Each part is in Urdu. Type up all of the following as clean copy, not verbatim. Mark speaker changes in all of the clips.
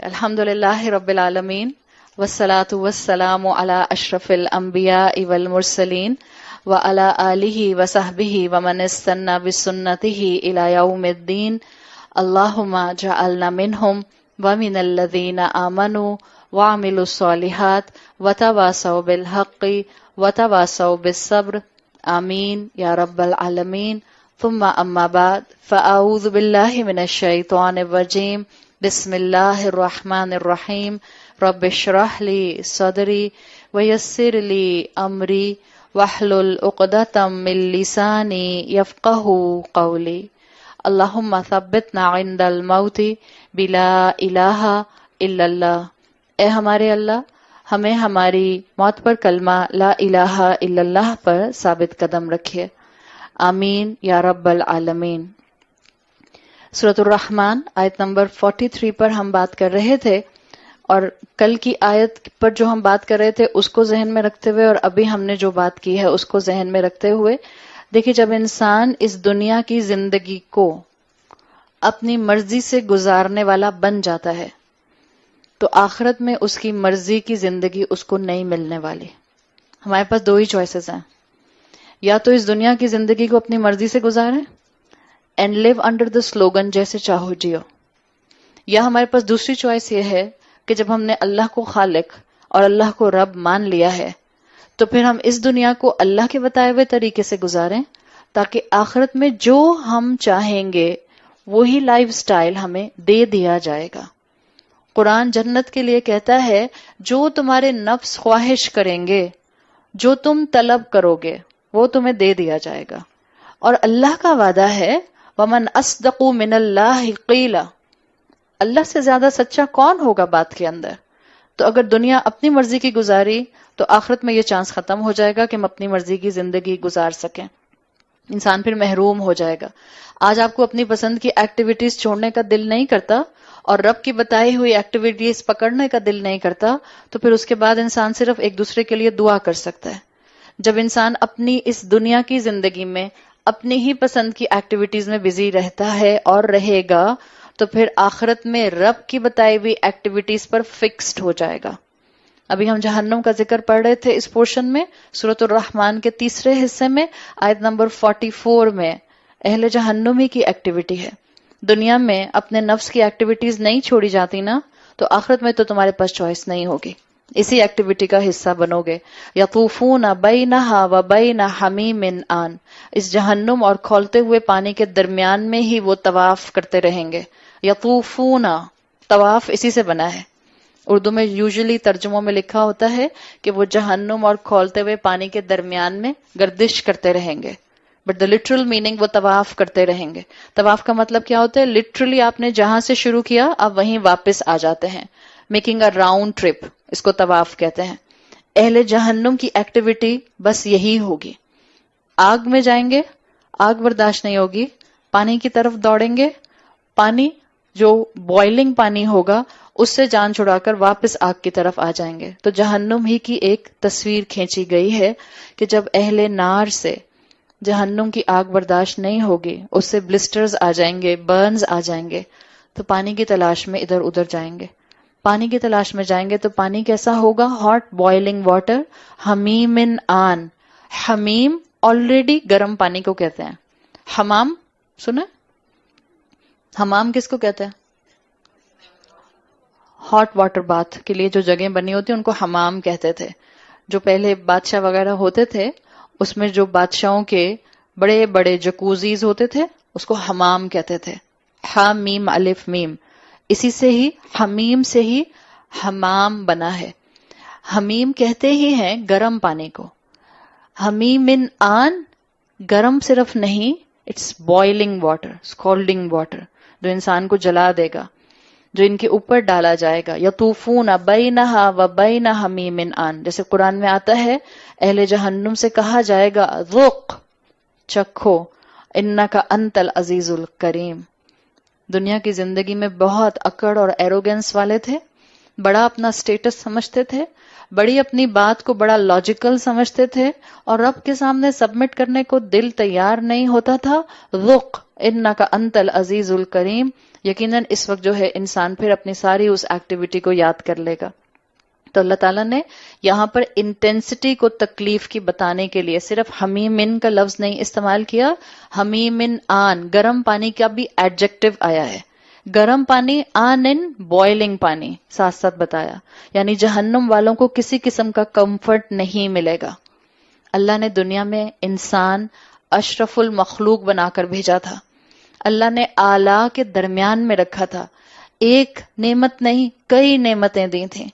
Speaker 1: الحمدللہ رب العالمین والصلاة والسلام علی اشرف الانبیاء والمرسلین وعلی آلہ وصحبہ ومن استنى بسنتہ الی یوم الدین اللہم اجعلنا منہم ومن الذین آمنوا وعملوا الصالحات وتواصوا بالحق وتواصوا بالصبر آمین یا رب العالمین. ثم اما بعد فاعوذ باللہ من الشیطان الرجیم. بسم اللہ الرحمن الرحیم. رب اشرح لی صدری ویسر لی امری واحلل عقدۃ من لسانی یفقہوا قولی. اللہم ثبتنا عند الموت بلا الہ الا اللہ. اے ہمارے اللہ، ہمیں ہماری موت پر کلمہ لا الہ الا اللہ پر ثابت قدم رکھیے. آمین یا رب العالمین. سورۃ الرحمن آیت نمبر 43 پر ہم بات کر رہے تھے، اور کل کی آیت پر جو ہم بات کر رہے تھے اس کو ذہن میں رکھتے ہوئے، اور ابھی ہم نے جو بات کی ہے اس کو ذہن میں رکھتے ہوئے، دیکھیں جب انسان اس دنیا کی زندگی کو اپنی مرضی سے گزارنے والا بن جاتا ہے تو آخرت میں اس کی مرضی کی زندگی اس کو نہیں ملنے والی. ہمارے پاس دو ہی چوائسز ہیں، یا تو اس دنیا کی زندگی کو اپنی مرضی سے گزاریں and live under the slogan جیسے چاہو جیو، یا ہمارے پاس دوسری چوائس یہ ہے کہ جب ہم نے اللہ کو خالق اور اللہ کو رب مان لیا ہے تو پھر ہم اس دنیا کو اللہ کے بتائے ہوئے طریقے سے گزاریں تاکہ آخرت میں جو ہم چاہیں گے وہی لائف سٹائل ہمیں دے دیا جائے گا. قرآن جنت کے لیے کہتا ہے جو تمہارے نفس خواہش کریں گے، جو تم طلب کرو گے وہ تمہیں دے دیا جائے گا. اور اللہ کا وعدہ ہے وَمَنْ أَصْدَقُ مِنَ اللَّهِ قِيلًا. اللہ سے زیادہ سچا کون ہوگا بات کے اندر؟ تو اگر دنیا اپنی مرضی کی گزاری تو آخرت میں یہ چانس ختم ہو جائے گا کہ ہم اپنی مرضی کی زندگی گزار سکیں. انسان پھر محروم ہو جائے گا. آج آپ کو اپنی پسند کی ایکٹیویٹیز چھوڑنے کا دل نہیں کرتا اور رب کی بتائی ہوئی ایکٹیویٹیز پکڑنے کا دل نہیں کرتا، تو پھر اس کے بعد انسان صرف ایک دوسرے کے لیے دعا کر سکتا ہے. جب انسان اپنی اس دنیا کی زندگی میں اپنی ہی پسند کی ایکٹیویٹیز میں بزی رہتا ہے اور رہے گا تو پھر آخرت میں رب کی بتائی ہوئی ایکٹیویٹیز پر فکسڈ ہو جائے گا. ابھی ہم جہنم کا ذکر پڑھ رہے تھے اس پورشن میں، سورۃ الرحمن کے تیسرے حصے میں آیت نمبر 44 میں اہل جہنمی کی ایکٹیویٹی ہے. دنیا میں اپنے نفس کی ایکٹیویٹیز نہیں چھوڑی جاتی نا، تو آخرت میں تو تمہارے پاس چوائس نہیں ہوگی، اسی ایکٹیویٹی کا حصہ بنو گے. یطوفون بینہا وبین حمیم آن. اس جہنم اور کھولتے ہوئے پانی کے درمیان میں ہی وہ طواف کرتے رہیں گے. یطوفون، طواف اسی سے بنا ہے. اردو میں یوزلی ترجموں میں لکھا ہوتا ہے کہ وہ جہنم اور کھولتے ہوئے پانی کے درمیان میں گردش کرتے رہیں گے، بٹ دا لٹرل میننگ وہ طواف کرتے رہیں گے. طواف کا مطلب کیا ہوتا ہے؟ لٹرلی آپ نے جہاں سے شروع کیا آپ وہیں واپس آ جاتے ہیں. میکنگ اے راؤنڈ ٹرپ، اس کو طواف کہتے ہیں. اہل جہنم کی ایکٹیویٹی بس یہی ہوگی. آگ میں جائیں گے، آگ برداشت نہیں ہوگی، پانی کی طرف دوڑیں گے، پانی جو بوائلنگ پانی ہوگا اس سے جان چھڑا کر واپس آگ کی طرف آ جائیں گے. تو جہنم ہی کی ایک تصویر کھینچی گئی ہے کہ جب اہل نار سے جہنم کی آگ برداشت نہیں ہوگی، اس سے بلسٹرز آ جائیں گے، برنز آ جائیں گے، تو پانی کی تلاش میں ادھر ادھر جائیں گے. پانی کی تلاش میں جائیں گے تو پانی کیسا ہوگا؟ Hot boiling water. حمیم آن. حمیم آلریڈی گرم پانی کو کہتے ہیں. حمام سنا؟ حمام کس کو کہتے ہیں؟ ہاٹ واٹر باتھ کے لیے جو جگہیں بنی ہوتی ہیں ان کو حمام کہتے تھے. جو پہلے بادشاہ وغیرہ ہوتے تھے اس میں جو بادشاہوں کے بڑے بڑے جکوزیز ہوتے تھے اس کو حمام کہتے تھے. حا میم الف میم، اسی سے ہی حمیم سے ہی حمام بنا ہے. حمیم کہتے ہی ہیں گرم پانی کو. حمیم آن، گرم صرف نہیں، اٹس بوائلنگ واٹر، اسکالڈنگ واٹر، جو انسان کو جلا دے گا، جو ان کے اوپر ڈالا جائے گا. یطوفون بینہا وبین حمیم آن. جیسے قرآن میں آتا ہے اہل جہنم سے کہا جائے گا ذوق، چکھو، انک انت العزیز الکریم. دنیا کی زندگی میں بہت اکڑ اور ایروگنس والے تھے، بڑا اپنا سٹیٹس سمجھتے تھے، بڑی اپنی بات کو بڑا لاجیکل سمجھتے تھے، اور رب کے سامنے سبمٹ کرنے کو دل تیار نہیں ہوتا تھا. ذوق انک انت العزیز الکریم. یقیناً اس وقت جو ہے انسان پھر اپنی ساری اس ایکٹیویٹی کو یاد کر لے گا. تو اللہ تعالیٰ نے یہاں پر انٹینسٹی کو تکلیف کی بتانے کے لیے صرف حمیمن کا لفظ نہیں استعمال کیا، حمیمن آن، گرم پانی کا بھی ایڈجیکٹو آیا ہے. گرم پانی، آن ان بوائلنگ پانی ساتھ ساتھ بتایا، یعنی جہنم والوں کو کسی قسم کا کمفرٹ نہیں ملے گا. اللہ نے دنیا میں انسان اشرف المخلوق بنا کر بھیجا تھا، اللہ نے اعلیٰ کے درمیان میں رکھا تھا. ایک نعمت نہیں، کئی نعمتیں دی تھیں.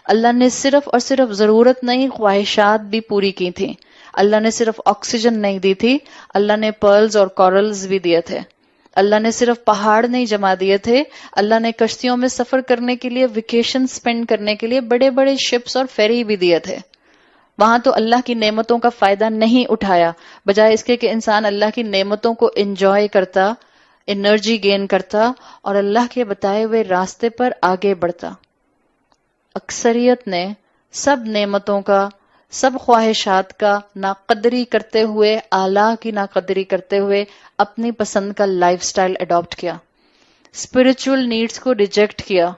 Speaker 1: اللہ نے صرف اور صرف ضرورت نہیں، خواہشات بھی پوری کی تھیں. اللہ نے صرف آکسیجن نہیں دی تھی، اللہ نے پرلز اور کورلز بھی دیے تھے. اللہ نے صرف پہاڑ نہیں جما دیے تھے، اللہ نے کشتیوں میں سفر کرنے کے لیے، ویکیشن سپینڈ کرنے کے لیے بڑے بڑے شپس اور فیری بھی دیے تھے. وہاں تو اللہ کی نعمتوں کا فائدہ نہیں اٹھایا، بجائے اس کے کہ انسان اللہ کی نعمتوں کو انجوائے کرتا، انرجی گین کرتا اور اللہ کے بتائے ہوئے راستے پر آگے بڑھتا. اکثریت نے سب نعمتوں کا، سب خواہشات کا ناقدری کرتے ہوئے، اعلیٰ کی ناقدری کرتے ہوئے اپنی پسند کا لائف سٹائل اڈاپٹ کیا، اسپرچول نیڈز کو ریجیکٹ کیا.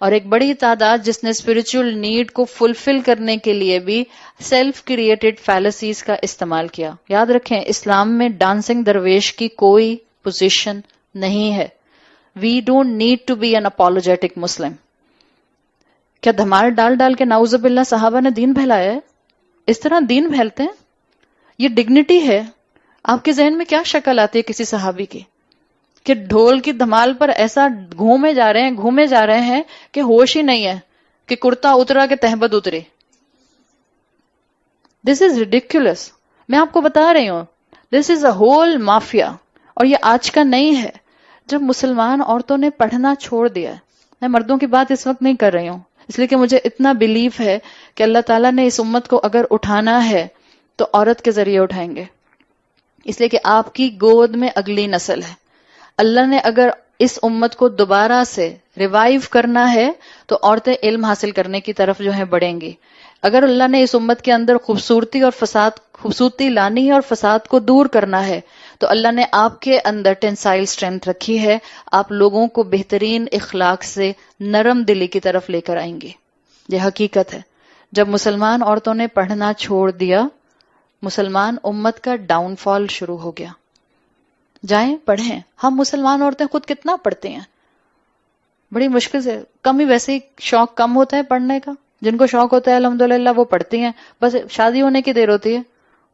Speaker 1: اور ایک بڑی تعداد جس نے اسپرچول نیڈ کو فلفل کرنے کے لیے بھی سیلف کریٹڈ فیلسیز کا استعمال کیا. یاد رکھیں، اسلام میں ڈانسنگ درویش کی کوئی پوزیشن نہیں ہے. We don't need to be an apologetic Muslim. کیا دھمال ڈال ڈال کے نعوذ باللہ صحابہ نے دین پھیلایا ہے؟ اس طرح دین پھیلتے ہیں؟ یہ ڈگنیٹی ہے. آپ کے ذہن میں کیا شکل آتی ہے کسی صحابی کی کہ ڈھول کی دھمال پر ایسا گھومے جا رہے ہیں کہ ہوش ہی نہیں ہے کہ کرتا اترا کہ تہبد اتری. دس از ریڈیکولس. میں آپ کو بتا رہی ہوں، دس از اے ہول مافیا. اور یہ آج کا نہیں ہے. جب مسلمان عورتوں نے پڑھنا چھوڑ دیا، میں مردوں کی بات اس وقت نہیں کر رہی ہوں، اس لیے کہ مجھے اتنا بیلیف ہے کہ اللہ تعالیٰ نے اس امت کو اگر اٹھانا ہے تو عورت کے ذریعے اٹھائیں گے، اس لیے کہ آپ کی گود میں اگلی نسل ہے. اللہ نے اگر اس امت کو دوبارہ سے ریوائیو کرنا ہے تو عورتیں علم حاصل کرنے کی طرف جو ہے بڑھیں گی. اگر اللہ نے اس امت کے اندر خوبصورتی لانی ہے اور فساد کو دور کرنا ہے تو اللہ نے آپ کے اندر ٹینسائل اسٹرینتھ رکھی ہے. آپ لوگوں کو بہترین اخلاق سے نرم دلی کی طرف لے کر آئیں گے. یہ حقیقت ہے. جب مسلمان عورتوں نے پڑھنا چھوڑ دیا، مسلمان امت کا ڈاؤن فال شروع ہو گیا. جائیں پڑھیں. ہم مسلمان عورتیں خود کتنا پڑھتے ہیں؟ بڑی مشکل سے. کم ہی ویسے ہی شوق کم ہوتا ہے پڑھنے کا. جن کو شوق ہوتا ہے الحمدللہ وہ پڑھتی ہیں، بس شادی ہونے کی دیر ہوتی ہے،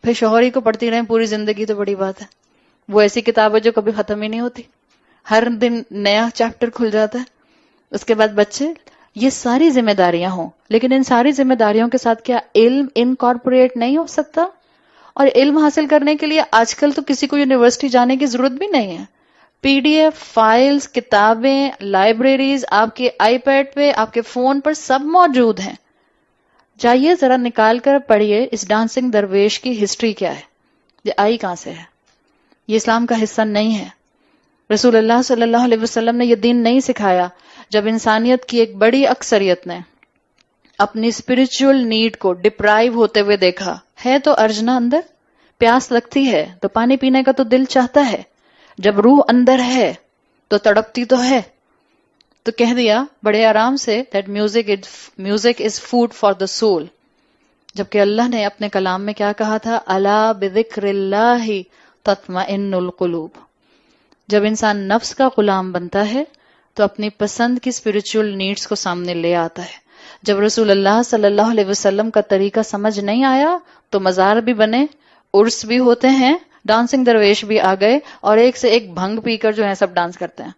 Speaker 1: پھر شوہر ہی کو پڑھتی رہیں پوری زندگی تو بڑی بات ہے. وہ ایسی کتاب ہے جو کبھی ختم ہی نہیں ہوتی، ہر دن نیا چیپٹر کھل جاتا ہے. اس کے بعد بچے. یہ ساری ذمہ داریاں ہوں، لیکن ان ساری ذمہ داریوں کے ساتھ کیا علم انکارپوریٹ نہیں ہو سکتا؟ اور علم حاصل کرنے کے لیے آج کل تو کسی کو یونیورسٹی جانے کی ضرورت بھی نہیں ہے. پی ڈی ایف فائلز، کتابیں، لائبریریز آپ کے آئی پیڈ پہ، آپ کے فون پر سب موجود ہیں. جائیے ذرا نکال کر پڑھیے اس ڈانسنگ درویش کی ہسٹری کیا ہے، یہ آئی کہاں سے ہے. یہ اسلام کا حصہ نہیں ہے. رسول اللہ صلی اللہ علیہ وسلم نے یہ دین نہیں سکھایا. جب انسانیت کی ایک بڑی اکثریت نے اپنی اسپرچول نیڈ کو ڈپرائیو ہوتے ہوئے دیکھا، ہے تو ارجنا اندر، پیاس لگتی ہے تو پانی پینے کا تو دل چاہتا ہے، جب روح اندر ہے تو تڑپتی تو ہے، تو کہہ دیا بڑے آرام سے that music is food for the soul. جبکہ اللہ نے اپنے کلام میں کیا کہا تھا؟ الا بذکر اللہ تطمئن القلوب. جب انسان نفس کا غلام بنتا ہے تو اپنی پسند کی اسپرچول نیڈز کو سامنے لے آتا ہے. جب رسول اللہ صلی اللہ علیہ وسلم کا طریقہ سمجھ نہیں آیا تو مزار بھی بنے، عرس بھی ہوتے ہیں، ڈانسنگ درویش بھی آ گئے اور ایک سے ایک بھنگ پی کر جو ہے سب ڈانس کرتے ہیں.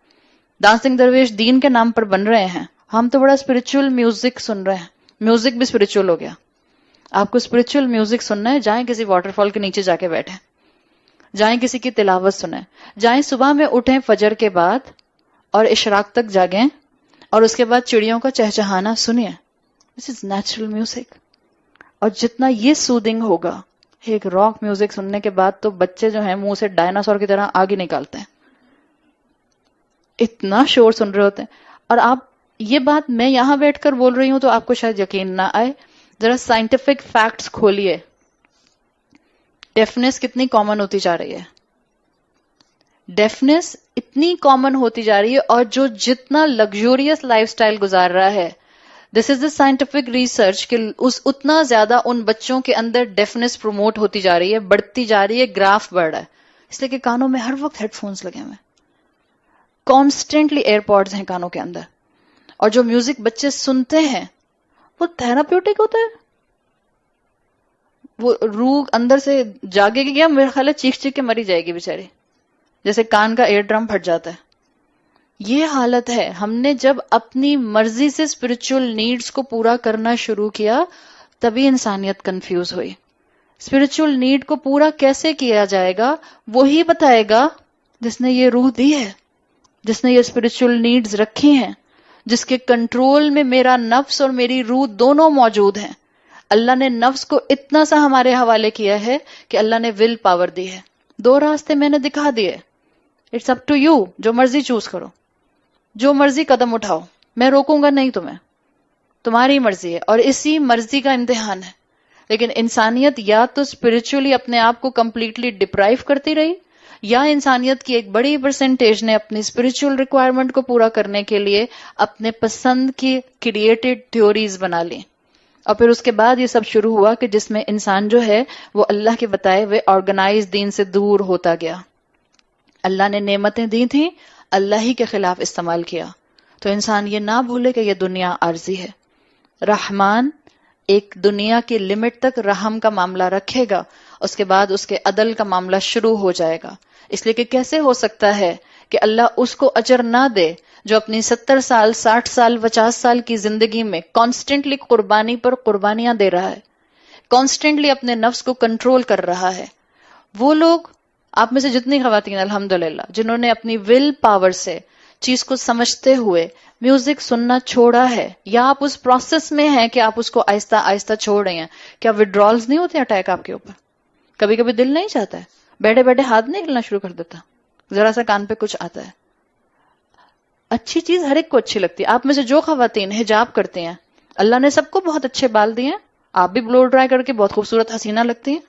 Speaker 1: ڈانسنگ درویش دین کے نام پر بن رہے ہیں. ہم تو بڑا اسپرچول میوزک سن رہے ہیں. میوزک بھی اسپرچول ہو گیا. آپ کو اسپرچول میوزک سننا ہے، جائیں کسی واٹر فال کے نیچے جا کے بیٹھیں، جائیں کسی کی تلاوت سنیں، جائیں صبح میں اٹھیں فجر کے بعد اور اشراق تک جاگیں اور اس کے بعد چڑیوں کا چہچہانا سنیے. دس از نیچرل میوزک. اور جتنا یہ سودنگ ہوگا، ایک راک میوزک سننے کے بعد تو بچے جو ہیں منہ سے ڈائناسور کی طرح آگ ہی نکالتے ہیں، اتنا شور سن رہے ہوتے ہیں. اور آپ یہ بات میں یہاں بیٹھ کر بول رہی ہوں تو آپ کو شاید یقین نہ آئے. ذرا سائنٹیفک فیکٹس کھولیے. ڈیفنس کتنی کامن ہوتی جا رہی ہے. ڈیفنس اتنی کامن ہوتی جا رہی ہے، اور جو جتنا لگژوریس لائف سٹائل گزار رہا ہے، دس از دا سائنٹیفک ریسرچ کہ اتنا زیادہ ان بچوں کے اندر ڈیفنس پروموٹ ہوتی جا رہی ہے، بڑھتی جا رہی ہے، گراف بڑھ رہا ہے، اس لیے کہ کانوں میں ہر وقت ہیڈ فونز لگے ہوئے ہیں، کانسٹنٹلی ایئر پوڈز ہیں کانوں کے اندر، اور جو میوزک بچے سنتے ہیں وہ تھراپیوٹک ہوتا ہے، وہ روح اندر سے جاگے گی کیا، میرا خیال ہے چیخ چیخ کے مری جائے گی بیچاری، جیسے کان کا ایئر ڈرم پھٹ جاتا ہے. یہ حالت ہے. ہم نے جب اپنی مرضی سے اسپرچل نیڈز کو پورا کرنا شروع کیا تبھی انسانیت کنفیوز ہوئی. اسپرچل نیڈ کو پورا کیسے کیا جائے گا وہی بتائے گا جس نے یہ روح دی ہے، جس نے یہ اسپرچل نیڈز رکھی ہیں، جس کے کنٹرول میں میرا نفس اور میری روح دونوں موجود ہیں. اللہ نے نفس کو اتنا سا ہمارے حوالے کیا ہے کہ اللہ نے ول پاور دی ہے. 2 راستے میں نے دکھا دیے. اٹس اپ ٹو یو، جو مرضی چوز کرو، جو مرضی قدم اٹھاؤ، میں روکوں گا نہیں تمہیں، تمہاری مرضی ہے اور اسی مرضی کا امتحان ہے. لیکن انسانیت یا تو اسپرچولی اپنے آپ کو کمپلیٹلی ڈپرائیو کرتی رہی، یا انسانیت کی ایک بڑی پرسنٹیج نے اپنی اسپرچل ریکوائرمنٹ کو پورا کرنے کے لیے اپنے پسند کی کریٹڈ تھیوریز بنا لی. اور پھر اس کے بعد یہ سب شروع ہوا کہ جس میں انسان جو ہے وہ اللہ کے بتائے ہوئے آرگنائز دین سے دور ہوتا گیا. اللہ نے نعمتیں دی تھیں، اللہ ہی کے خلاف استعمال کیا. تو انسان یہ نہ بھولے کہ یہ دنیا عارضی ہے. رحمان ایک دنیا کی لمٹ تک رحم کا معاملہ رکھے گا، اس کے بعد اس کے عدل کا معاملہ شروع ہو جائے گا. اس لیے کہ کیسے ہو سکتا ہے کہ اللہ اس کو اجر نہ دے جو اپنی 70 سال 60 سال 50 سال کی زندگی میں کانسٹنٹلی قربانی پر قربانیاں دے رہا ہے، کانسٹنٹلی اپنے نفس کو کنٹرول کر رہا ہے. وہ لوگ آپ میں سے جتنی خواتین الحمدللہ جنہوں نے اپنی ول پاور سے چیز کو سمجھتے ہوئے میوزک سننا چھوڑا ہے، یا آپ اس پروسیس میں ہیں کہ آپ اس کو آہستہ آہستہ چھوڑ رہے ہیں. کیا وڈرالز نہیں ہوتے اٹیک آپ کے اوپر؟ کبھی کبھی دل نہیں چاہتا ہے، بیٹھے بیٹھے ہاتھ نہیں ہلنا شروع کر دیتا، ذرا سا کان پہ کچھ آتا ہے. اچھی چیز ہر ایک کو اچھی لگتی ہے. آپ میں سے جو خواتین حجاب کرتے ہیں، اللہ نے سب کو بہت اچھے بال دیے ہیں، آپ بھی بلو ڈرائی کر کے بہت خوبصورت حسینہ لگتی ہیں.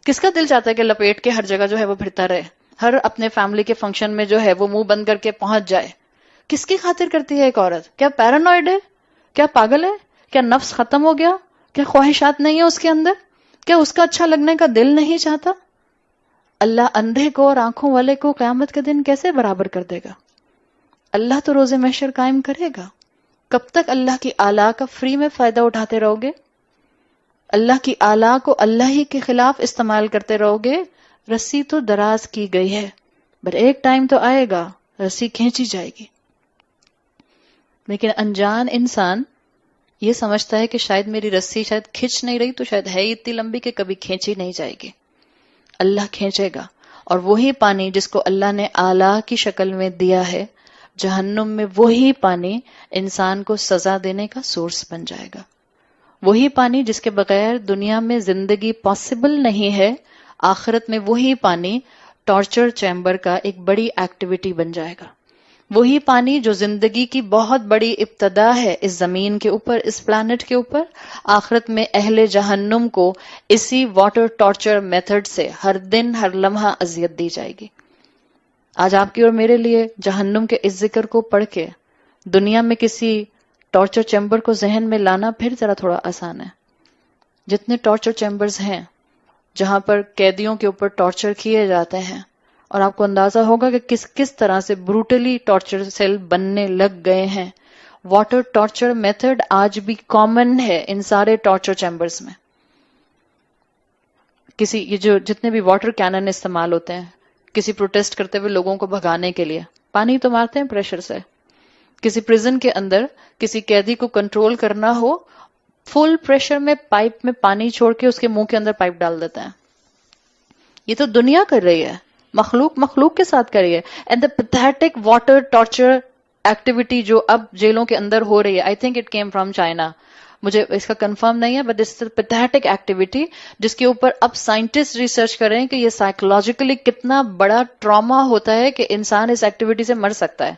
Speaker 1: کس کا دل چاہتا ہے کہ لپیٹ کے ہر جگہ جو ہے وہ پھرتا رہے، ہر اپنے فیملی کے فنکشن میں جو ہے وہ منہ بند کر کے پہنچ جائے؟ کس کی خاطر کرتی ہے ایک عورت؟ کیا پیرانوئڈ ہے؟ کیا پاگل ہے؟ کیا نفس ختم ہو گیا؟ کیا خواہشات نہیں ہے اس کے اندر؟ کیا اس کا اچھا لگنے کا دل نہیں چاہتا؟ اللہ اندھے کو اور آنکھوں والے کو قیامت کے دن کیسے برابر کر دے گا؟ اللہ تو روز محشر قائم کرے گا. کب تک اللہ کی آلا کا فری میں فائدہ اٹھاتے رہو گے؟ اللہ کی آلا کو اللہ ہی کے خلاف استعمال کرتے رہو گے. رسی تو دراز کی گئی ہے، بٹ ایک ٹائم تو آئے گا رسی کھینچی جائے گی. لیکن انجان انسان یہ سمجھتا ہے کہ شاید میری رسی شاید کھینچ نہیں رہی، تو شاید ہے ہی اتنی لمبی کہ کبھی کھینچی نہیں جائے گی. اللہ کھینچے گا. اور وہی پانی جس کو اللہ نے آلا کی شکل میں دیا ہے، جہنم میں وہی پانی انسان کو سزا دینے کا سورس بن جائے گا. وہی پانی جس کے بغیر دنیا میں زندگی پاسبل نہیں ہے، آخرت میں وہی پانی ٹارچر چیمبر کا ایک بڑی ایکٹیویٹی بن جائے گا. وہی پانی جو زندگی کی بہت بڑی ابتدا ہے اس زمین کے اوپر، اس پلانٹ کے اوپر، آخرت میں اہل جہنم کو اسی واٹر ٹارچر میتھڈ سے ہر دن ہر لمحہ اذیت دی جائے گی. آج آپ کی اور میرے لیے جہنم کے اس ذکر کو پڑھ کے دنیا میں کسی ٹارچر چیمبر کو ذہن میں لانا پھر ذرا تھوڑا آسان ہے. جتنے ٹارچر چیمبرز ہیں جہاں پر قیدیوں کے اوپر ٹارچر کیے جاتے ہیں، اور آپ کو اندازہ ہوگا کہ کس طرح سے بروٹلی ٹارچر سیل بننے لگ گئے ہیں. واٹر ٹارچر میتھڈ آج بھی کامن ہے ان سارے ٹارچر چیمبرز میں. یہ جو جتنے بھی واٹر کینن استعمال ہوتے ہیں کسی پروٹیسٹ کرتے ہوئے لوگوں کو بھگانے کے لیے، پانی تو مارتے ہیں پریشر سے. کسی پریزن کے اندر کسی قیدی کو کنٹرول کرنا ہو، فل پریشر میں پائپ میں پانی چھوڑ کے اس کے منہ کے اندر پائپ ڈال دیتے ہیں. یہ تو دنیا کر رہی ہے، مخلوق کے ساتھ کر رہی ہے. And the pathetic water torture activity جو اب جیلوں کے اندر ہو رہی ہے، I think it came from China, مجھے اس کا کنفرم نہیں ہے، بٹ اٹس پیتھیٹک ایکٹیویٹی جس کے اوپر اب سائنٹسٹ ریسرچ کر رہے ہیں کہ یہ سائیکولوجیکلی کتنا بڑا ٹراما ہوتا ہے کہ انسان اس ایکٹیویٹی سے مر سکتا ہے.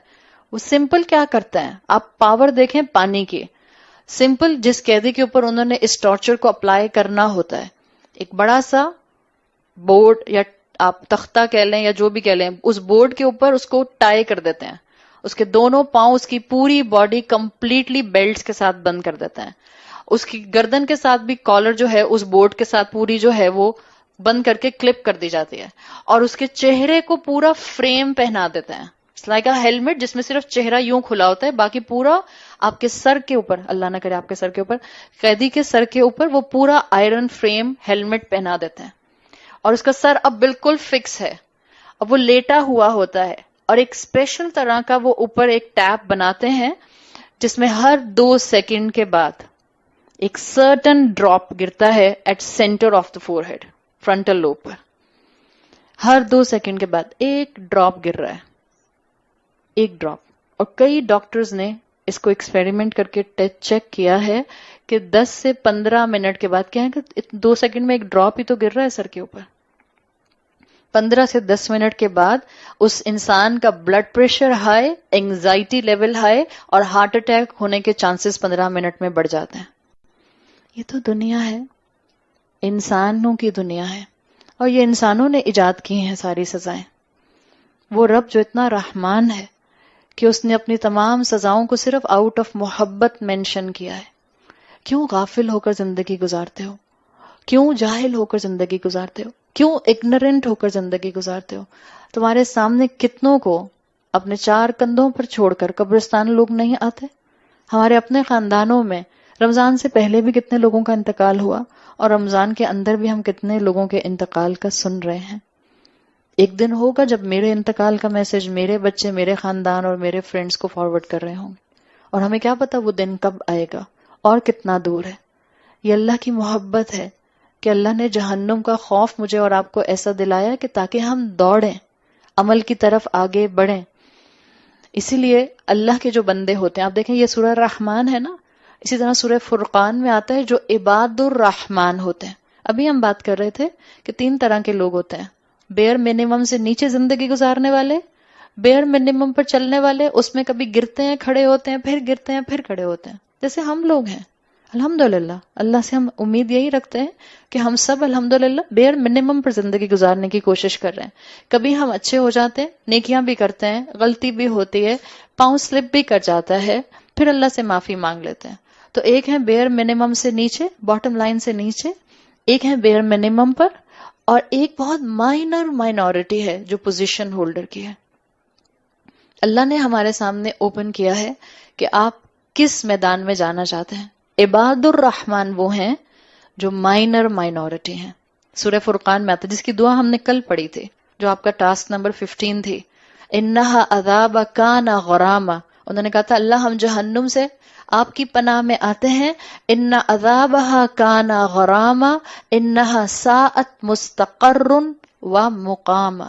Speaker 1: وہ سمپل کیا کرتا ہے، آپ پاور دیکھیں پانی کی. سمپل جس قیدی کے اوپر انہوں نے اس ٹارچر کو اپلائی کرنا ہوتا ہے، ایک بڑا سا بورڈ یا آپ تختہ کہہ لیں یا جو بھی کہہ لیں، اس بورڈ کے اوپر اس کو ٹائی کر دیتے ہیں، اس کے دونوں پاؤں، اس کی پوری باڈی کمپلیٹلی بیلٹس کے ساتھ بند کر دیتے ہیں، اس کی گردن کے ساتھ بھی کالر جو ہے اس بورڈ کے ساتھ پوری جو ہے وہ بند کر کے کلپ کر دی جاتی ہے، اور اس کے چہرے کو پورا فریم پہنا دیتے ہیں، لائک اے ہیلمٹ جس میں صرف چہرہ یوں کھلا ہوتا ہے، باقی پورا آپ کے سر کے اوپر، اللہ نہ کرے آپ کے سر کے اوپر، قیدی کے سر کے اوپر وہ پورا آئرن فریم ہیلمٹ پہنا دیتے ہیں، اور اس کا سر اب بالکل فکس ہے، اب وہ لیٹا ہوا ہوتا ہے، اور ایک اسپیشل طرح کا وہ اوپر ایک ٹیپ بناتے ہیں جس میں ہر 2 سیکنڈ کے بعد ایک سرٹن ڈراپ گرتا ہے at centre of the forehead, frontal lobe پر، ہر 2 سیکنڈ کے بعد ایک ڈراپ گر رہا ہے، ایک ڈراپ. اور کئی ڈاکٹرز نے اس کو ایکسپیریمنٹ کر کے چیک کیا ہے کہ 10 سے 15 منٹ کے بعد، کیا ہے کہ 2 سیکنڈ میں ایک ڈراپ ہی تو گر رہا ہے سر کے اوپر، 15 سے 10 منٹ کے بعد اس انسان کا blood pressure high, anxiety level high, اور ہارٹ اٹیک ہونے کے چانسز 15 منٹ میں بڑھ جاتے ہیں. یہ تو دنیا ہے، انسانوں کی دنیا ہے، اور یہ انسانوں نے ایجاد کی ہیں ساری سزائیں. وہ رب جو اتنا رحمان ہے کہ اس نے اپنی تمام سزاؤں کو صرف آؤٹ آف محبت مینشن کیا ہے. کیوں غافل ہو کر زندگی گزارتے ہو؟ کیوں جاہل ہو کر زندگی گزارتے ہو؟ کیوں اگنورنٹ ہو کر زندگی گزارتے ہو؟ تمہارے سامنے کتنوں کو اپنے 4 کندھوں پر چھوڑ کر قبرستان لوگ نہیں آتے؟ ہمارے اپنے خاندانوں میں رمضان سے پہلے بھی کتنے لوگوں کا انتقال ہوا، اور رمضان کے اندر بھی ہم کتنے لوگوں کے انتقال کا سن رہے ہیں. ایک دن ہوگا جب میرے انتقال کا میسج میرے بچے، میرے خاندان اور میرے فرینڈز کو فارورڈ کر رہے ہوں گے، اور ہمیں کیا پتا وہ دن کب آئے گا اور کتنا دور ہے. یہ اللہ کی محبت ہے کہ اللہ نے جہنم کا خوف مجھے اور آپ کو ایسا دلایا کہ تاکہ ہم دوڑیں، عمل کی طرف آگے بڑھیں. اسی لیے اللہ کے جو بندے ہوتے ہیں، آپ دیکھیں یہ سورہ رحمان ہے نا، اسی طرح سورہ فرقان میں آتا ہے جو عباد الرحمان ہوتے ہیں. ابھی ہم بات کر رہے تھے کہ 3 طرح کے لوگ ہوتے ہیں: بیئر منیمم سے نیچے زندگی گزارنے والے، بیئر منیمم پر چلنے والے، اس میں کبھی گرتے ہیں کھڑے ہوتے ہیں، پھر گرتے ہیں پھر کھڑے ہوتے ہیں، جیسے ہم لوگ ہیں. الحمدللہ اللہ سے ہم امید یہی رکھتے ہیں کہ ہم سب الحمدللہ بیئر منیمم پر زندگی گزارنے کی کوشش کر رہے ہیں. کبھی ہم اچھے ہو جاتے ہیں، نیکیاں بھی کرتے ہیں، غلطی بھی ہوتی ہے، پاؤں سلپ بھی کر جاتا ہے، پھر اللہ سے معافی مانگ لیتے ہیں. تو ایک ہے بیئر منیمم سے نیچے، باٹم لائن سے نیچے، ایک ہے بیئر منیمم پر، اور ایک بہت مائنورٹی ہے جو پوزیشن ہولڈر کی ہے. اللہ نے ہمارے سامنے اوپن کیا ہے کہ آپ کس میدان میں جانا چاہتے ہیں. عباد الرحمن وہ ہیں جو مائنورٹی ہیں. سورہ فرقان میں آتا ہے، جس کی دعا ہم نے کل پڑھی تھی، جو آپ کا ٹاسک نمبر 15 تھی. انہا عذاب کان غراما، انہوں نے کہا تھا اللہ ہم جہنم سے آپ کی پناہ میں آتے ہیں. ان عذابہا کان غراما انہا ساءت مستقر و مقاما،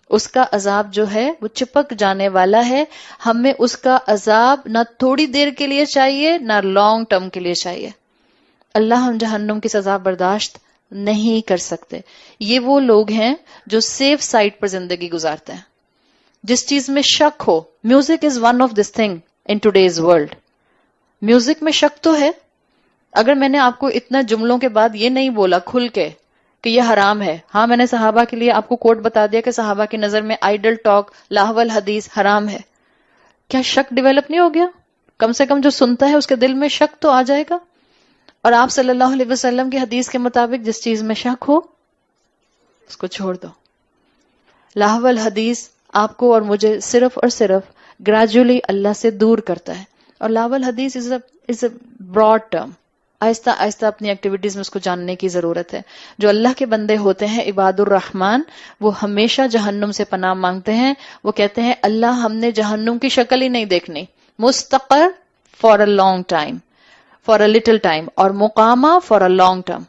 Speaker 1: اس کا عذاب جو ہے وہ چپک جانے والا ہے. ہمیں اس کا عذاب نہ تھوڑی دیر کے لیے چاہیے نہ لانگ ٹرم کے لیے چاہیے. اللہ ہم جہنم کی سزا برداشت نہیں کر سکتے. یہ وہ لوگ ہیں جو سیف سائڈ پر زندگی گزارتے ہیں. جس چیز میں شک ہو، music is one of this thing in today's world. Music میں شک تو ہے. اگر میں نے آپ کو اتنا جملوں کے بعد یہ نہیں بولا کھل کے کہ یہ حرام ہے، ہاں میں نے صحابہ کے لیے آپ کو کوٹ بتا دیا کہ صحابہ کی نظر میں آئیڈل ٹاک، لاہو الحدیث حرام ہے، کیا شک ڈیولپ نہیں ہو گیا؟ کم سے کم جو سنتا ہے اس کے دل میں شک تو آ جائے گا. اور آپ صلی اللہ علیہ وسلم کی حدیث کے مطابق جس چیز میں شک ہو اس کو چھوڑ دو. لاہو الحدیث آپ کو اور مجھے صرف اور صرف گریجولی اللہ سے دور کرتا ہے. اور لاہو الحدیث از اے براڈ ٹرم. آہستہ آہستہ اپنی ایکٹیویٹیز میں اس کو جاننے کی ضرورت ہے. جو اللہ کے بندے ہوتے ہیں عباد الرحمن، وہ ہمیشہ جہنم سے پناہ مانگتے ہیں. وہ کہتے ہیں اللہ ہم نے جہنم کی شکل ہی نہیں دیکھنی. مستقر for a long time, for a little time, اور مقامہ فار اے لانگ ٹرم.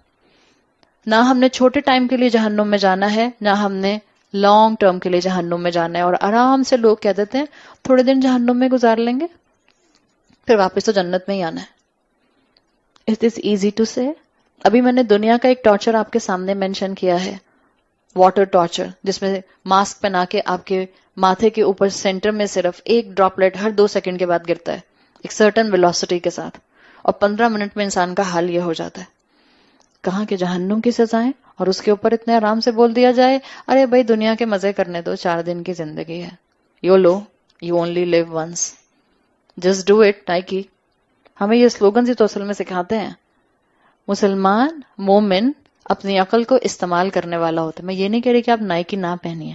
Speaker 1: نہ ہم نے چھوٹے ٹائم کے لیے جہنم میں جانا ہے، نہ ہم نے لانگ ٹرم کے لیے جہنم میں جانا ہے. اور آرام سے لوگ کہہ دیتے ہیں تھوڑے دن جہنم میں گزار لیں گے پھر واپس تو جنت میں ہی آنا ہے. Is this easy to say؟ ابھی میں نے دنیا کا ایک ٹارچر آپ کے سامنے مینشن کیا ہے، واٹر ٹارچر، جس میں ماسک پہنا کے آپ کے ماتھے کے اوپر سینٹر میں صرف ایک ڈراپلیٹ ہر 2 سیکنڈ کے بعد گرتا ہے ایک سرٹن ویلوسٹی کے ساتھ، اور 15 منٹ میں انسان کا حال یہ ہو جاتا ہے. کہاں کہ جہنم کی سزائیں، اور اس کے اوپر اتنے آرام سے بول دیا جائے ارے بھائی دنیا کے مزے کرنے دو، 4 دن کی زندگی ہے، YOLO you only live once, just do it. Nike ہمیں یہ سلوگنز ہی تو اصل میں سکھاتے ہیں. مسلمان مومن اپنی عقل کو استعمال کرنے والا ہوتا ہے. میں یہ نہیں کہہ رہی کہ آپ نائکی نہ پہنیے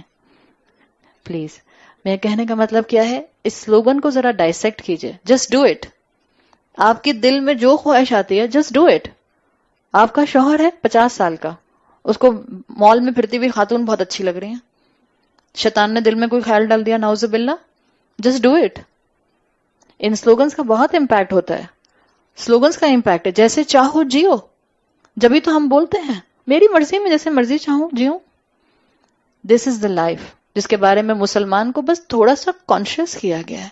Speaker 1: پلیز، میرے کہنے کا مطلب کیا ہے، اس سلوگن کو ذرا ڈائسیکٹ کیجئے. Just do it. آپ کی دل میں جو خواہش آتی ہے جسٹ ڈو اٹ. آپ کا شوہر ہے 50 سال کا، اس کو مال میں پھرتی ہوئی خاتون بہت اچھی لگ رہی ہیں، شیطان نے دل میں کوئی خیال ڈال دیا نعوذ باللہ، just do it. In slogans کا بہت امپیکٹ ہوتا ہے. سلوگنز کا امپیکٹ ہے جیسے چاہو جیو، جبھی تو ہم بولتے ہیں میری مرضی میں جیسے مرضی چاہوں جیوں. دس از دا لائف جس کے بارے میں مسلمان کو بس تھوڑا سا کانشیس کیا گیا ہے.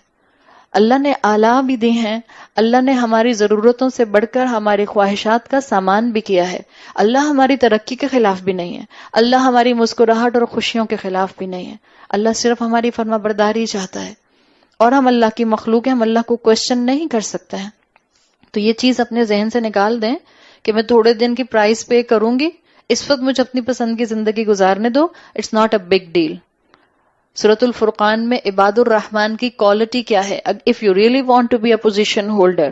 Speaker 1: اللہ نے آلہ بھی دی ہیں، اللہ نے ہماری ضرورتوں سے بڑھ کر ہماری خواہشات کا سامان بھی کیا ہے. اللہ ہماری ترقی کے خلاف بھی نہیں ہے، اللہ ہماری مسکراہٹ اور خوشیوں کے خلاف بھی نہیں ہے. اللہ صرف ہماری فرما برداری چاہتا ہے، اور ہم اللہ کی مخلوق ہیں، ہم اللہ کو کوشچن نہیں کر سکتے ہیں. تو یہ چیز اپنے ذہن سے نکال دیں کہ میں تھوڑے دن کی پرائز پے کروں گی، اس وقت مجھے اپنی پسند کی زندگی گزارنے دو. It's not a big deal. سورۃ الفرقان میں عباد الرحمن کی کوالٹی کیا ہے؟ If you really want to be a position holder,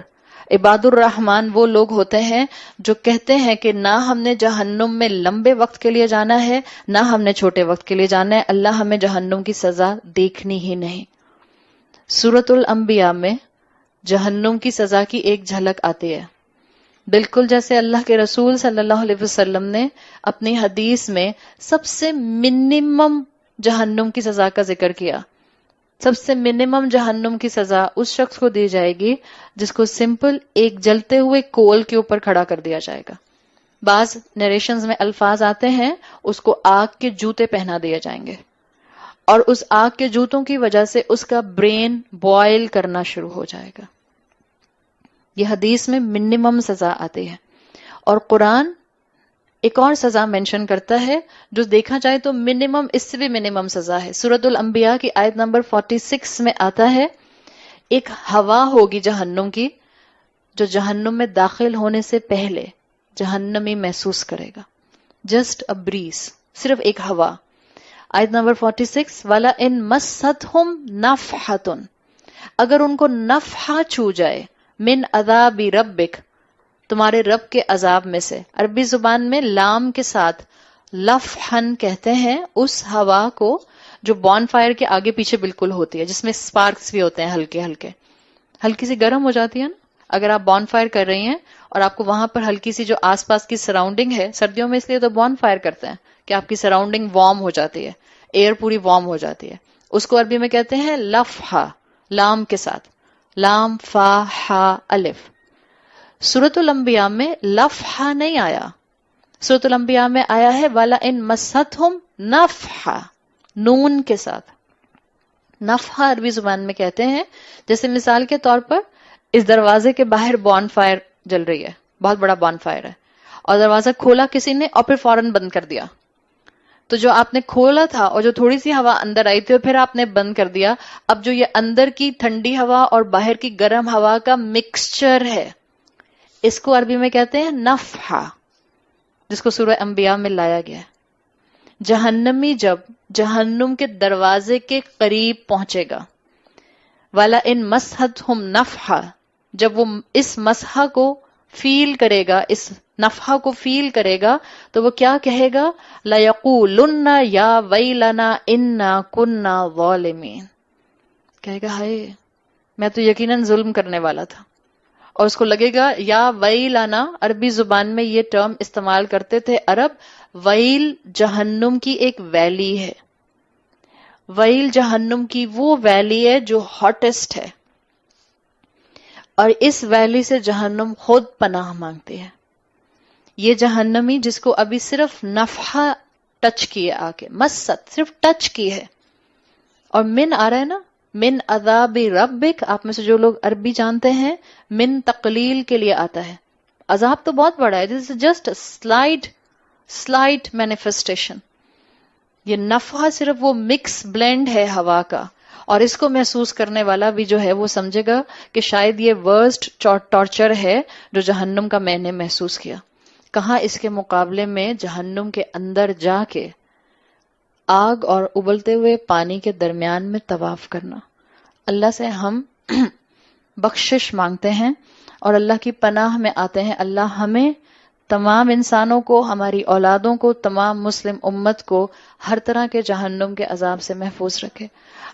Speaker 1: عباد الرحمن وہ لوگ ہوتے ہیں جو کہتے ہیں کہ نہ ہم نے جہنم میں لمبے وقت کے لیے جانا ہے، نہ ہم نے چھوٹے وقت کے لیے جانا ہے، اللہ ہمیں جہنم کی سزا دیکھنی ہی نہیں. سورۃ الانبیاء میں جہنم کی سزا کی ایک جھلک آتی ہے، بالکل جیسے اللہ کے رسول صلی اللہ علیہ وسلم نے اپنی حدیث میں سب سے منیمم جہنم کی سزا کا ذکر کیا. سب سے منیمم جہنم کی سزا اس شخص کو دی جائے گی جس کو سمپل ایک جلتے ہوئے کول کے اوپر کھڑا کر دیا جائے گا. بعض نیریشنز میں الفاظ آتے ہیں اس کو آگ کے جوتے پہنا دیے جائیں گے، اور اس آگ کے جوتوں کی وجہ سے اس کا برین بوائل کرنا شروع ہو جائے گا. یہ حدیث میں منیمم سزا آتی ہے. اور قرآن ایک اور سزا مینشن کرتا ہے جو دیکھا جائے تو منیمم، اس سے بھی منیمم سزا ہے. سورۃ الانبیاء کی آیت نمبر 46 میں آتا ہے ایک ہوا ہوگی جہنم کی جو جہنم میں داخل ہونے سے پہلے جہنمی محسوس کرے گا. جسٹ اے بریز، صرف ایک ہوا. آیت نمبر 46 والا ان مستہم نفحۃ، اگر ان کو نفحہ چھو جائے، من عذاب ربک، تمہارے رب کے عذاب میں سے. عربی زبان میں لام کے ساتھ لفحن کہتے ہیں اس ہوا کو جو بون فائر کے آگے پیچھے بالکل ہوتی ہے، جس میں سپارکس بھی ہوتے ہیں ہلکے ہلکے، ہلکی سی گرم ہو جاتی ہے نا. اگر آپ بون فائر کر رہی ہیں اور آپ کو وہاں پر ہلکی سی جو آس پاس کی سراؤنڈنگ ہے، سردیوں میں اس لیے تو بون فائر کرتے ہیں کہ آپ کی سراؤنڈنگ وارم ہو جاتی ہے، ایئر پوری وارم ہو جاتی ہے، اس کو عربی میں کہتے ہیں لفحہ، لام کے ساتھ، لام فا ہا الف. سورۃ الانبیاء میں لفحہ نہیں آیا، سورۃ الانبیاء میں آیا ہے والا ان مستہم نفحہ، نون کے ساتھ. نفحہ عربی زبان میں کہتے ہیں جیسے مثال کے طور پر اس دروازے کے باہر بون فائر جل رہی ہے، بہت بڑا بون فائر ہے، اور دروازہ کھولا کسی نے اور پھر فوراً بند کر دیا. تو جو آپ نے کھولا تھا اور جو تھوڑی سی ہوا اندر آئی تھی اور پھر آپ نے بند کر دیا، اب جو یہ اندر کی ٹھنڈی ہوا اور باہر کی گرم ہوا کا مکسچر ہے، اس کو عربی میں کہتے ہیں نفحہ، جس کو سورہ انبیاء میں لایا گیا ہے. جہنمی جب جہنم کے دروازے کے قریب پہنچے گا، والا ان مسحتہم نفحہ، جب وہ اس مسحہ کو فیل کرے گا، اس نفحہ کو فیل کرے گا، تو وہ کیا کہے گا؟ لَيَقُولُنَّ يَا وَيْلَنَا إِنَّا كُنَّا ظَالِمِينَ، کہے گا ہائے میں تو یقیناً ظلم کرنے والا تھا. اور اس کو لگے گا یا ویلانا، عربی زبان میں یہ ٹرم استعمال کرتے تھے عرب. ویل جہنم کی ایک ویلی ہے، ویل جہنم کی وہ ویلی ہے جو ہاٹسٹ ہے، اور اس ویلی سے جہنم خود پناہ مانگتی ہے. یہ جہنمی جس کو ابھی صرف نفحہ ٹچ کی ہے، آ کے مست صرف ٹچ کی ہے، اور من آ رہا ہے نا، من عذاب ربک، آپ میں سے جو لوگ عربی جانتے ہیں من تقلیل کے لیے آتا ہے. عذاب تو بہت بڑا ہے، دس از جسٹ سلائٹ مینیفیسٹیشن. یہ نفحہ صرف وہ مکس بلینڈ ہے ہوا کا، اور اس کو محسوس کرنے والا بھی جو ہے وہ سمجھے گا کہ شاید یہ ورسٹ ٹارچر ہے جو جہنم کا میں نے محسوس کیا. کہاں اس کے مقابلے میں جہنم کے اندر جا کے آگ اور ابلتے ہوئے پانی کے درمیان میں طواف کرنا. اللہ سے ہم بخشش مانگتے ہیں اور اللہ کی پناہ میں آتے ہیں. اللہ ہمیں، تمام انسانوں کو، ہماری اولادوں کو، تمام مسلم امت کو ہر طرح کے جہنم کے عذاب سے محفوظ رکھے.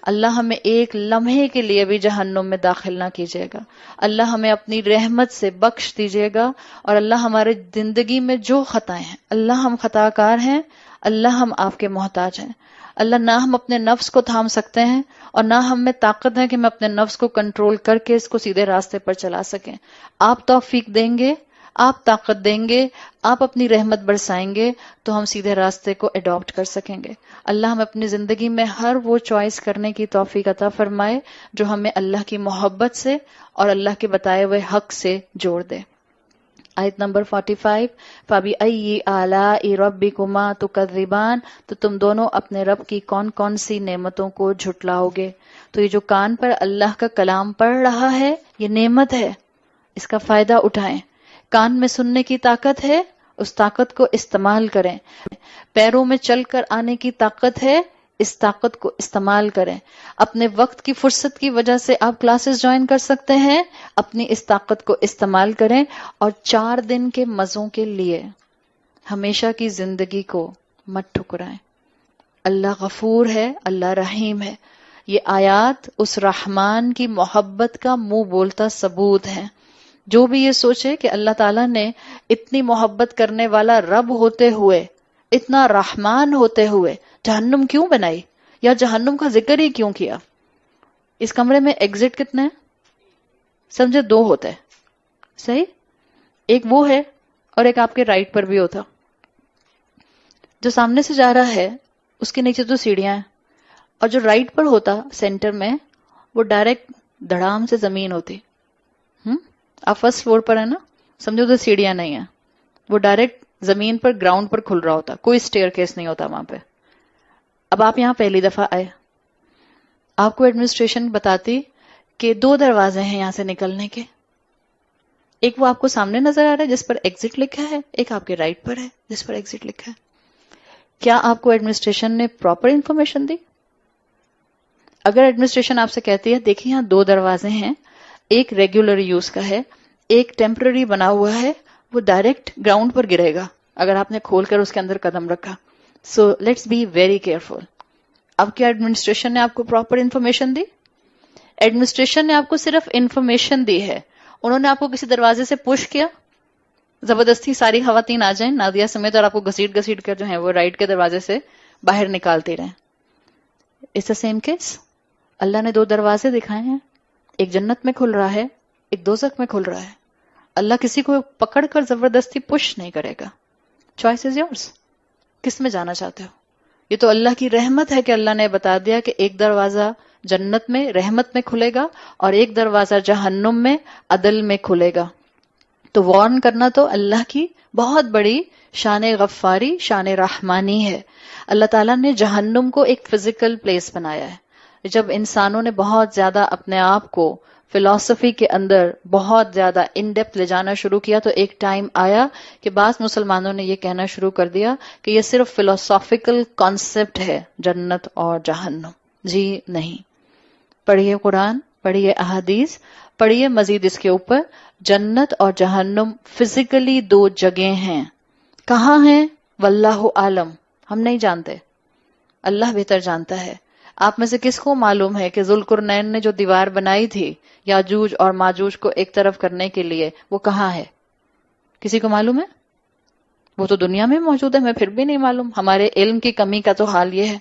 Speaker 1: اللہ ہمیں ایک لمحے کے لیے بھی جہنم میں داخل نہ کیجیے گا. اللہ ہمیں اپنی رحمت سے بخش دیجیے گا. اور اللہ ہمارے زندگی میں جو خطائیں ہیں، اللہ ہم خطا کار ہیں، اللہ ہم آپ کے محتاج ہیں. اللہ نہ ہم اپنے نفس کو تھام سکتے ہیں اور نہ ہم میں طاقت ہے کہ ہم اپنے نفس کو کنٹرول کر کے اس کو سیدھے راستے پر چلا سکیں. آپ توفیق دیں گے، آپ طاقت دیں گے، آپ اپنی رحمت برسائیں گے تو ہم سیدھے راستے کو اڈاپٹ کر سکیں گے. اللہ ہم اپنی زندگی میں ہر وہ چوائس کرنے کی توفیق عطا فرمائے جو ہمیں اللہ کی محبت سے اور اللہ کے بتائے ہوئے حق سے جوڑ دے. آیت نمبر 45 فَبِأَيِّ آلَاءِ رَبِّكُمَا تُكَذِّبَانِ، تو تم دونوں اپنے رب کی کون کون سی نعمتوں کو جھٹلاؤ گے. تو یہ جو کان پر اللہ کا کلام پڑھ رہا ہے یہ نعمت ہے، اس کا فائدہ اٹھائیں. کان میں سننے کی طاقت ہے، اس طاقت کو استعمال کریں. پیروں میں چل کر آنے کی طاقت ہے، اس طاقت کو استعمال کریں. اپنے وقت کی فرصت کی وجہ سے آپ کلاسز جوائن کر سکتے ہیں، اپنی اس طاقت کو استعمال کریں. اور 4 دن کے مزوں کے لیے ہمیشہ کی زندگی کو مت ٹھکرائیں. اللہ غفور ہے، اللہ رحیم ہے. یہ آیات اس رحمان کی محبت کا منہ بولتا ثبوت ہے. جو بھی یہ سوچے کہ اللہ تعالیٰ نے اتنی محبت کرنے والا رب ہوتے ہوئے، اتنا رحمان ہوتے ہوئے جہنم کیوں بنائی یا جہنم کا ذکر ہی کیوں کیا. اس کمرے میں ایگزٹ کتنے ہیں؟ سمجھے 2 ہوتے ہیں، صحیح؟ ایک وہ ہے اور ایک آپ کے رائٹ پر بھی ہوتا. جو سامنے سے جا رہا ہے اس کے نیچے تو سیڑھیاں ہیں، اور جو رائٹ پر ہوتا سینٹر میں وہ ڈائریکٹ دھڑام سے زمین ہوتی. آپ فرسٹ فلور پر ہے نا، سمجھو تو سیڑھیاں نہیں ہیں، وہ ڈائریکٹ زمین پر گراؤنڈ پر کھل رہا ہوتا، کوئی اسٹیئر کیس نہیں ہوتا وہاں پہ. اب آپ یہاں پہلی دفعہ آئے، آپ کو ایڈمنسٹریشن بتاتی کہ 2 دروازے ہیں یہاں سے نکلنے کے. ایک وہ آپ کو سامنے نظر آ رہا ہے جس پر ایگزٹ لکھا ہے، ایک آپ کے رائٹ پر ہے جس پر ایگزٹ لکھا ہے. کیا آپ کو ایڈمنسٹریشن نے پراپر انفارمیشن دی؟ اگر ایڈمنسٹریشن آپ سے کہتی ہے دیکھیں یہاں 2 دروازے ہیں، ایک ریگولر یوز کا ہے، ایک ٹیمپرری بنا ہوا ہے، وہ ڈائریکٹ گراؤنڈ پر گرے گا اگر آپ نے کھول کر اس کے اندر قدم رکھا. So let's be very careful. اب کیا ایڈمنسٹریشن نے آپ کو پراپر انفارمیشن دی؟ ایڈمنسٹریشن نے آپ کو صرف انفارمیشن دی ہے. انہوں نے آپ کو کسی دروازے سے پش کیا، زبردستی ساری خواتین آ جائیں نادیہ سمیت اور آپ کو گھسیٹ گھسیٹ کر جو ہیں وہ رائٹ کے دروازے سے باہر نکالتے رہیں. It's the same case. اللہ نے 2 دروازے دکھائے ہیں، ایک جنت میں کھل رہا ہے، ایک دوزخ میں کھل رہا ہے. اللہ کسی کو پکڑ کر زبردستی پش نہیں کرے گا. Choice is yours. کس میں جانا چاہتے ہو؟ یہ تو اللہ کی رحمت ہے کہ اللہ نے بتا دیا کہ ایک دروازہ جنت میں رحمت میں کھلے گا اور ایک دروازہ جہنم میں عدل میں کھلے گا. تو وارن کرنا تو اللہ کی بہت بڑی شان غفاری، شان رحمانی ہے. اللہ تعالیٰ نے جہنم کو ایک فزیکل پلیس بنایا ہے. جب انسانوں نے بہت زیادہ اپنے آپ کو فلسفی کے اندر بہت زیادہ ان ڈیپتھ لے جانا شروع کیا تو ایک ٹائم آیا کہ بعض مسلمانوں نے یہ کہنا شروع کر دیا کہ یہ صرف فلسافیکل کانسیپٹ ہے جنت اور جہنم. جی نہیں. پڑھیے قرآن، پڑھیے احادیث، پڑھیے مزید اس کے اوپر. جنت اور جہنم فزیکلی 2 جگہیں ہیں. کہاں ہیں؟ واللہ عالم. ہم نہیں جانتے، اللہ بہتر جانتا ہے. آپ میں سے کس کو معلوم ہے کہ ذوالقرنین نے جو دیوار بنائی تھی یاجوج اور ماجوج کو ایک طرف کرنے کے لیے وہ کہاں ہے؟ کسی کو معلوم ہے؟ وہ تو دنیا میں موجود ہے، میں پھر بھی نہیں معلوم. ہمارے علم کی کمی کا تو حال یہ ہے.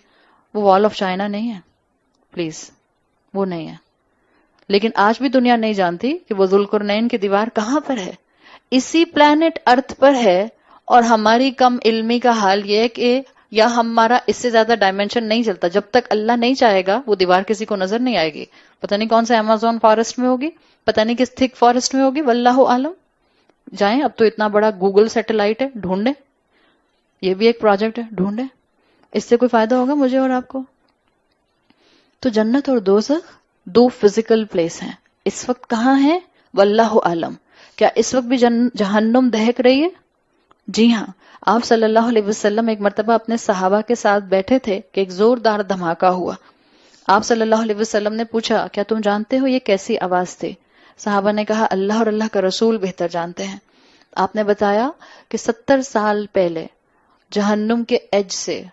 Speaker 1: وہ وال آف چائنا نہیں ہے، پلیز، وہ نہیں ہے. لیکن آج بھی دنیا نہیں جانتی کہ وہ ذوالقرنین کی دیوار کہاں پر ہے. اسی پلانٹ ارتھ پر ہے. اور ہماری کم علمی کا حال یہ ہے کہ یا ہمارا اس سے زیادہ ڈائمینشن نہیں چلتا. جب تک اللہ نہیں چاہے گا وہ دیوار کسی کو نظر نہیں آئے گی. پتہ نہیں کون سے ایمیزون فارسٹ میں ہوگی، پتہ نہیں کس تھک فارسٹ میں ہوگی، واللہ عالم. جائیں، اب تو اتنا بڑا گوگل سیٹلائٹ ہے، ڈھونڈیں. یہ بھی ایک پروجیکٹ ہے، ڈھونڈیں. اس سے کوئی فائدہ ہوگا مجھے اور آپ کو؟ تو جنت اور دوزخ 2 فزیکل پلیس ہیں. اس وقت کہاں ہیں؟ واللہ عالم. کیا اس وقت بھی جہنم دہک رہی ہے؟ جی ہاں، آپ صلی اللہ علیہ وسلم ایک مرتبہ اپنے صحابہ کے ساتھ بیٹھے تھے کہ ایک زوردار دھماکہ ہوا۔ آپ صلی اللہ علیہ وسلم نے پوچھا، کیا تم جانتے ہو یہ کیسی آواز تھی؟ صحابہ نے کہا، اللہ اور اللہ کا رسول بہتر جانتے ہیں۔ آپ نے بتایا کہ 70 سال پہلے جہنم کے ایج سے،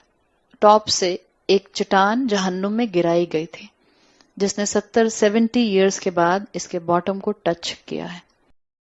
Speaker 1: ٹاپ سے ایک چٹان جہنم میں گرائی گئی تھی، جس نے 70 ایئرز کے بعد اس کے باٹم کو ٹچ کیا ہے۔